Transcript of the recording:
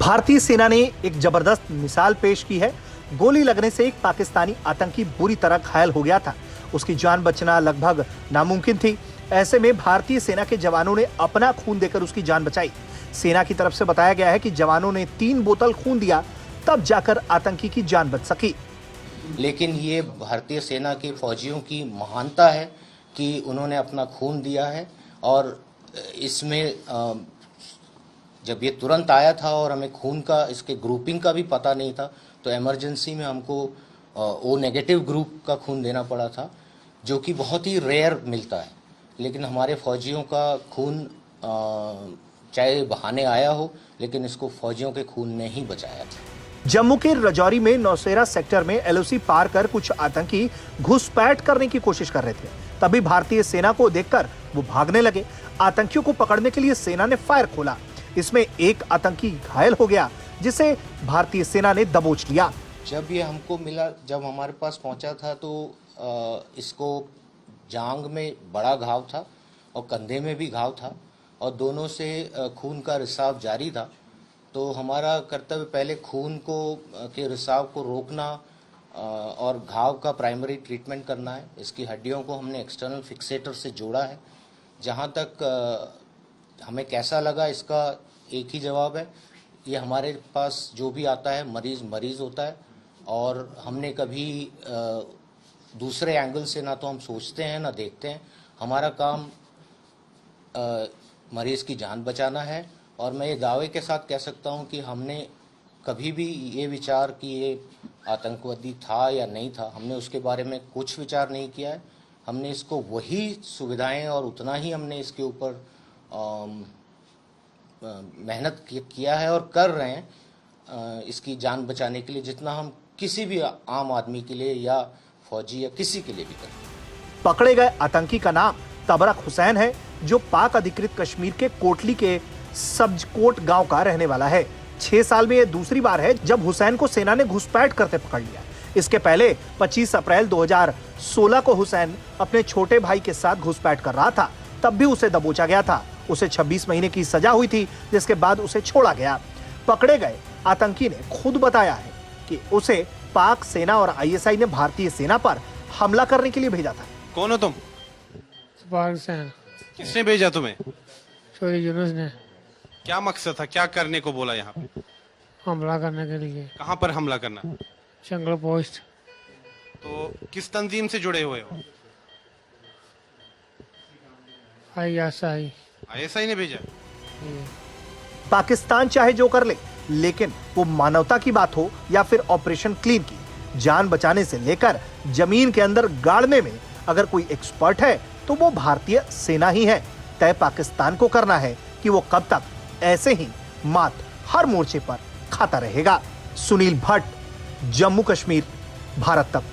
भारतीय सेना ने एक जबरदस्त मिसाल पेश की है। गोली लगने से एक पाकिस्तानी आतंकी बुरी तरह घायल हो गया था। उसकी जान बचना लगभग नामुमकिन थी। ऐसे में भारतीय सेना के जवानों ने अपना खून देकर उसकी जान बचाई। सेना की तरफ से बताया गया है कि जवानों ने 3 बोतल खून दिया, तब जाकर आतंकी की जान बच सकी। लेकिन ये भारतीय सेना के फौजियों की महानता है कि उन्होंने अपना खून दिया है। और इसमें जब ये तुरंत आया था और हमें खून का, इसके ग्रुपिंग का भी पता नहीं था, तो इमरजेंसी में हमको ओ नेगेटिव ग्रुप का खून देना पड़ा था, जो कि बहुत ही रेयर मिलता है। लेकिन हमारे फौजियों का खून चाहे बहाने आया हो, लेकिन इसको फौजियों के खून ने ही बचाया था। जम्मू के राजौरी में नौशेरा सेक्टर में एलओसी पार कर कुछ आतंकी घुसपैठ करने की कोशिश कर रहे थे। तभी भारतीय सेना को देखकर वो भागने लगे। आतंकियों को पकड़ने के लिए सेना ने फायर खोला। इसमें एक आतंकी घायल हो गया, जिसे भारतीय सेना ने दबोच लिया। जब ये हमको मिला, जब हमारे पास पहुंचा था, तो इसको जांग में बड़ा घाव था और कंधे में भी घाव था और दोनों से खून का रिसाव जारी था। तो हमारा कर्तव्य पहले खून के रिसाव को रोकना और घाव का प्राइमरी ट्रीटमेंट करना है। इसकी हड्डियों को हमने एक्सटर्नल फिक्सेटर से जोड़ा है। जहाँ तक हमें कैसा लगा, इसका एक ही जवाब है, ये हमारे पास जो भी आता है मरीज होता है। और हमने कभी दूसरे एंगल से ना तो हम सोचते हैं ना देखते हैं। हमारा काम मरीज की जान बचाना है। और मैं ये दावे के साथ कह सकता हूँ कि हमने कभी भी ये विचार कि ये आतंकवादी था या नहीं था, हमने उसके बारे में कुछ विचार नहीं किया है। हमने इसको वही सुविधाएं और उतना ही हमने इसके ऊपर मेहनत किया है और कर रहे हैं इसकी जान बचाने के लिए, जितना हम किसी भी आम आदमी के लिए या फौजी या किसी के लिए भी करते हैं। पकड़े गए आतंकी का नाम तबरक हुसैन है, जो पाक अधिकृत कश्मीर के कोटली के सब्जकोट गांव का रहने वाला है। 6 साल में यह दूसरी बार है जब हुसैन को सेना ने घुसपैठ करते पकड़ लिया। इसके पहले 25 अप्रैल 2016 को हुसैन अपने छोटे भाई के साथ घुसपैठ कर रहा था, तब भी उसे दबोचा गया था। उसे 26 महीने की सजा हुई थी, जिसके बाद उसे छोड़ा गया। पकड़े गए आतंकी ने खुद बताया है कि उसे पाक सेना और आईएसआई ने भारतीय सेना पर हमला करने के लिए भेजा था। कौन हो तुम? पाकिस्तान। किसने भेजा तुम्हें? चोरी यूनुस ने। क्या मकसद था, क्या करने को बोला यहाँ पे? हमला करने के लिए। कहाँ पर हमला करना? जंगल पोस्ट। तो किस तंजीम से जुड़े हुए हो? आईएसआई। आईएसआई ने भेजा? पाकिस्तान चाहे जो कर ले, लेकिन वो मानवता की बात हो या फिर ऑपरेशन क्लीन की, जान बचाने से लेकर जमीन के अंदर गाड़ने में अगर कोई एक्सपर्ट है तो वो भारतीय सेना ही है। तय पाकिस्तान को करना है कि वो कब तक ऐसे ही मात हर मोर्चे पर खाता रहेगा। सुनील भट्ट, जम्मू कश्मीर, भारत तक।